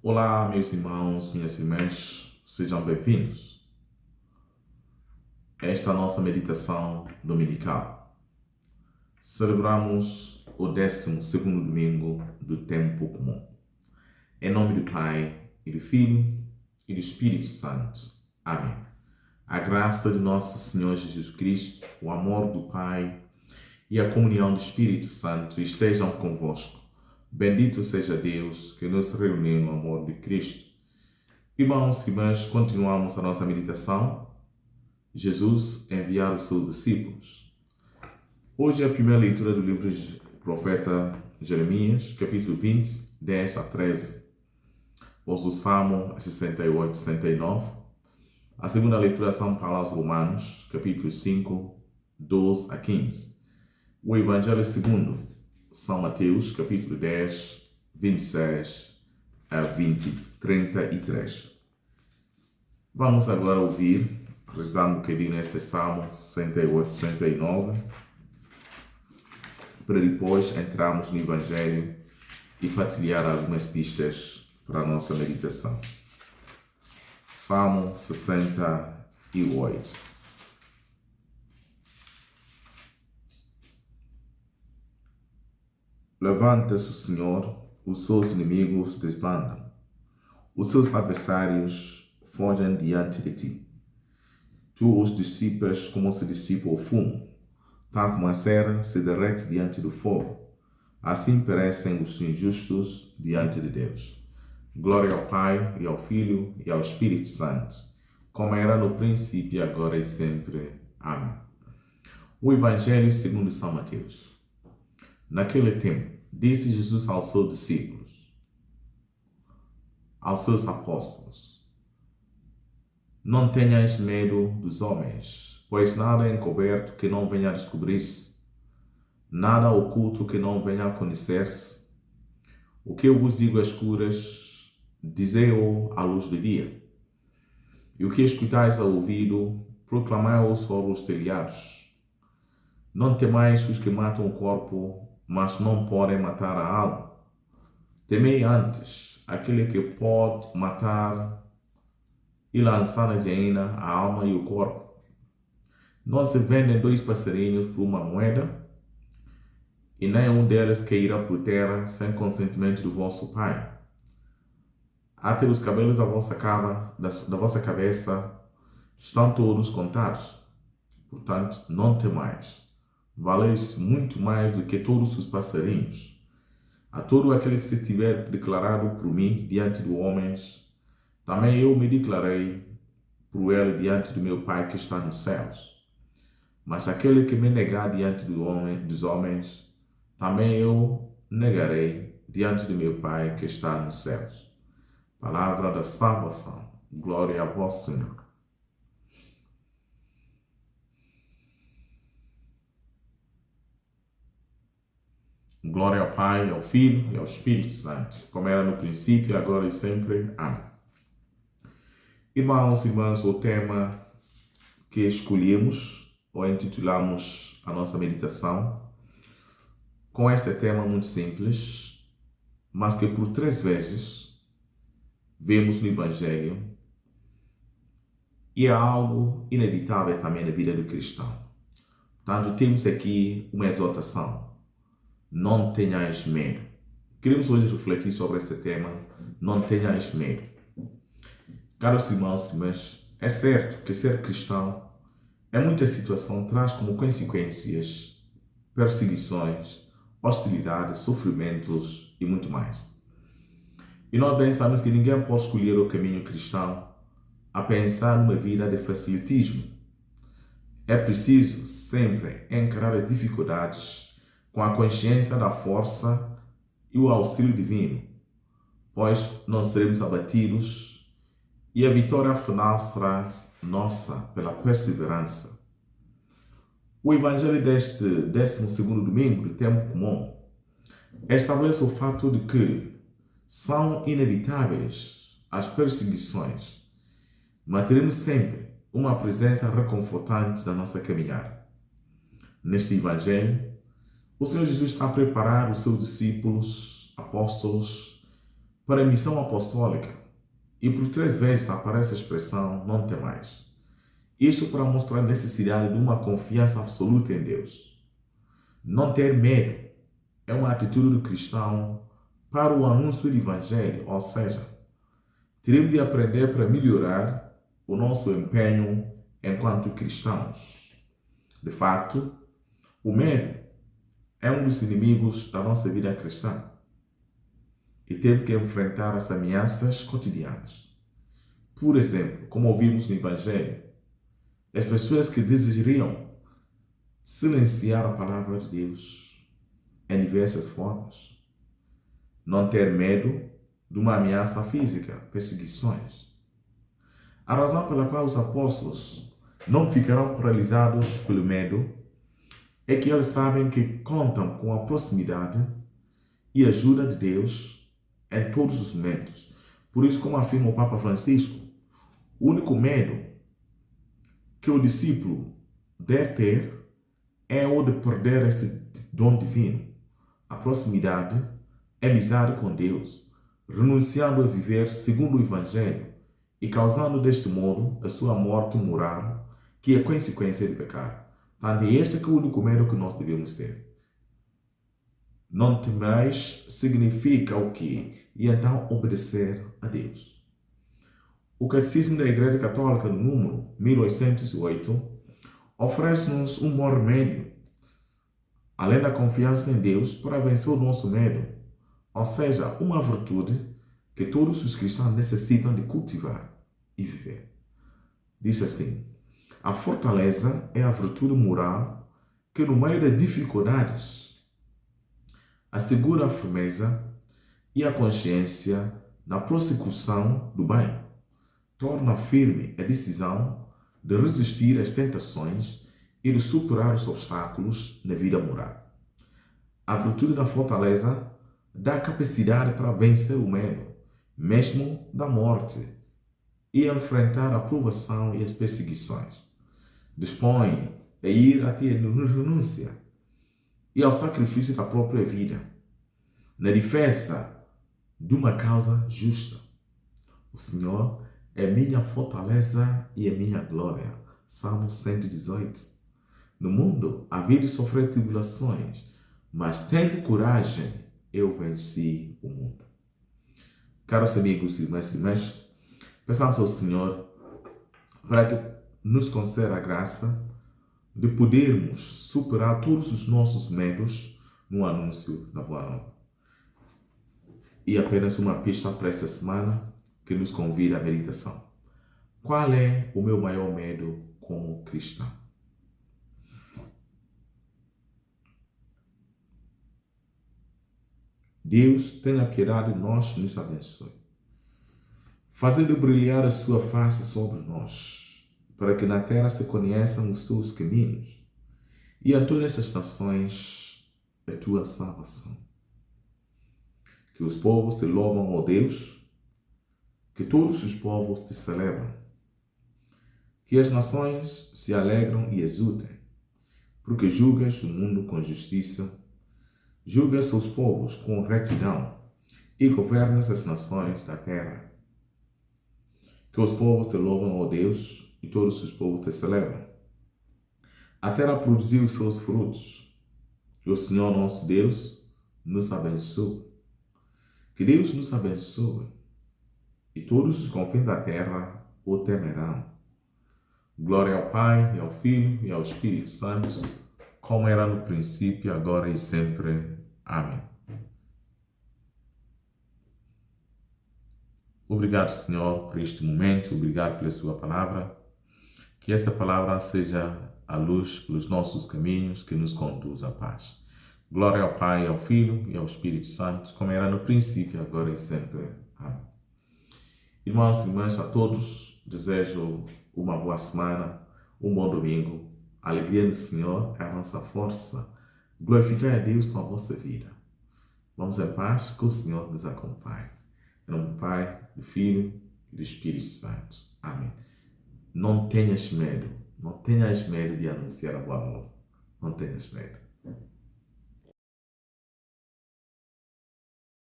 Olá, meus irmãos, minhas irmãs, sejam bem-vindos. Esta é a nossa meditação dominical. Celebramos o 12º domingo do tempo comum. Em nome do Pai, e do Filho, e do Espírito Santo. Amém. A graça de nosso Senhor Jesus Cristo, o amor do Pai e a comunhão do Espírito Santo estejam convosco. Bendito seja Deus que nos reuniu no amor de Cristo. Irmãos e irmãs, continuamos a nossa meditação. Jesus enviar os seus discípulos. Hoje é a primeira leitura do livro do profeta Jeremias, capítulo 20, 10 a 13. Depois do Salmo 68, 69. A segunda leitura são para os Romanos, capítulo 5, 12 a 15. O Evangelho segundo São Mateus, capítulo 10, 26 a 33. Vamos agora ouvir, rezar um bocadinho neste Salmo 68, 69, para depois entrarmos no Evangelho e partilhar algumas pistas para a nossa meditação. Salmo 68. Levanta-se o Senhor, os seus inimigos desbandam, os seus adversários fogem diante de ti. Tu os dissipas como se dissipa o fumo, tal como a cera se derrete diante do fogo. Assim perecem os injustos diante de Deus. Glória ao Pai, e ao Filho, e ao Espírito Santo, como era no princípio, agora e sempre. Amém. O Evangelho segundo São Mateus. Naquele tempo, disse Jesus aos seus discípulos, aos seus apóstolos: Não tenhais medo dos homens, pois nada é encoberto que não venha a descobrir-se, nada oculto que não venha a conhecer-se. O que eu vos digo às escuras, dizei-o à luz do dia. E o que escutais ao ouvido, proclamai-o sobre os telhados. Não temais os que matam o corpo, mas não podem matar a alma. Temei antes aquele que pode matar e lançar na gehenna a alma e o corpo. Não se vendem 2 passarinhos por uma moeda, e nenhum deles cairá por terra sem consentimento do vosso Pai. Até os cabelos da vossa cabeça estão todos contados. Portanto, não temais. Valeis muito mais do que todos os passarinhos. A todo aquele que se tiver declarado por mim diante dos homens, também eu me declarei por ele diante do meu Pai que está nos céus. Mas aquele que me negar diante dos homens, também eu negarei diante do meu Pai que está nos céus. Palavra da salvação. Glória a vós, Senhor. Glória ao Pai, ao Filho e ao Espírito Santo, como era no princípio, agora e sempre. Amém. Irmãos e irmãs, o tema que escolhemos ou intitulamos a nossa meditação, com este tema muito simples, mas que por 3 vezes vemos no Evangelho, e é algo inevitável também na vida do cristão. Portanto, temos aqui uma exortação. Não tenhais medo. Queremos hoje refletir sobre este tema. Não tenhais medo. Caros irmãos e irmãs, é certo que ser cristão, em muita situação, traz como consequências perseguições, hostilidades, sofrimentos e muito mais. E nós bem sabemos que ninguém pode escolher o caminho cristão a pensar numa vida de facilitismo. É preciso sempre encarar as dificuldades com a consciência da força e o auxílio divino, pois não seremos abatidos e a vitória final será nossa pela perseverança. O Evangelho deste 12º domingo do tempo comum estabelece o fato de que são inevitáveis as perseguições, mas teremos sempre uma presença reconfortante na nossa caminhada. Neste Evangelho, o Senhor Jesus está a preparar os seus discípulos, apóstolos, para a missão apostólica e por 3 vezes aparece a expressão não temais. Isto para mostrar a necessidade de uma confiança absoluta em Deus. Não ter medo é uma atitude do cristão para o anúncio do Evangelho, ou seja, teremos de aprender para melhorar o nosso empenho enquanto cristãos. De fato, o medo é um dos inimigos da nossa vida cristã e temos que enfrentar as ameaças cotidianas. Por exemplo, como ouvimos no Evangelho, as pessoas que desejariam silenciar a palavra de Deus em diversas formas. Não ter medo de uma ameaça física, perseguições. A razão pela qual os apóstolos não ficarão paralisados pelo medo é que eles sabem que contam com a proximidade e ajuda de Deus em todos os momentos. Por isso, como afirma o Papa Francisco, o único medo que o discípulo deve ter é o de perder esse dom divino, a proximidade, a amizade com Deus, renunciando a viver segundo o Evangelho e causando deste modo a sua morte moral, que é consequência do pecado. Portanto, este é o único medo que nós devemos ter. Não temais significa o quê? E então obedecer a Deus. O Catecismo da Igreja Católica, no número 1808, oferece-nos um bom remédio, além da confiança em Deus, para vencer o nosso medo, ou seja, uma virtude que todos os cristãos necessitam de cultivar e viver. Diz assim: a fortaleza é a virtude moral que, no meio das dificuldades, assegura a firmeza e a consciência na prossecução do bem. Torna firme a decisão de resistir às tentações e de superar os obstáculos na vida moral. A virtude da fortaleza dá capacidade para vencer o medo, mesmo da morte, e enfrentar a provação e as perseguições. Dispõe a ir até a renúncia e ao sacrifício da própria vida, na defesa de uma causa justa. O Senhor é minha fortaleza e a minha glória. Salmo 118. No mundo havia de sofrer tribulações, mas tendo coragem, eu venci o mundo. Caros amigos e irmãs, peçamos ao Senhor para que nos conceda a graça de podermos superar todos os nossos medos no anúncio da Boa Nova. E apenas uma pista para esta semana que nos convida à meditação. Qual é o meu maior medo como cristão? Deus tenha piedade de nós e nos abençoe, fazendo brilhar a sua face sobre nós, para que na terra se conheçam os teus caminhos e em todas estas nações a tua salvação. Que os povos te louvam, ó Deus, que todos os povos te celebram, que as nações se alegram e exultem, porque julgas o mundo com justiça, julgas os povos com retidão e governas as nações da terra. Que os povos te louvam, ó Deus, e todos os povos te celebram. A terra produziu os seus frutos. Que o Senhor nosso Deus nos abençoe. Que Deus nos abençoe e todos os confins da terra o temerão. Glória ao Pai, e ao Filho, e ao Espírito Santo, como era no princípio, agora e sempre. Amém. Obrigado, Senhor, por este momento. Obrigado pela sua palavra. Que esta palavra seja a luz pelos nossos caminhos, que nos conduz à paz. Glória ao Pai, ao Filho e ao Espírito Santo, como era no princípio, agora e sempre. Amém. Irmãos e irmãs, a todos desejo uma boa semana, um bom domingo. A alegria do Senhor é a nossa força. Glorificar a Deus com a vossa vida. Vamos em paz, que o Senhor nos acompanhe. Em nome do Pai, do Filho e do Espírito Santo. Amém. Não tenhas medo. Não tenhas medo de anunciar a boa nova. Não tenhas medo.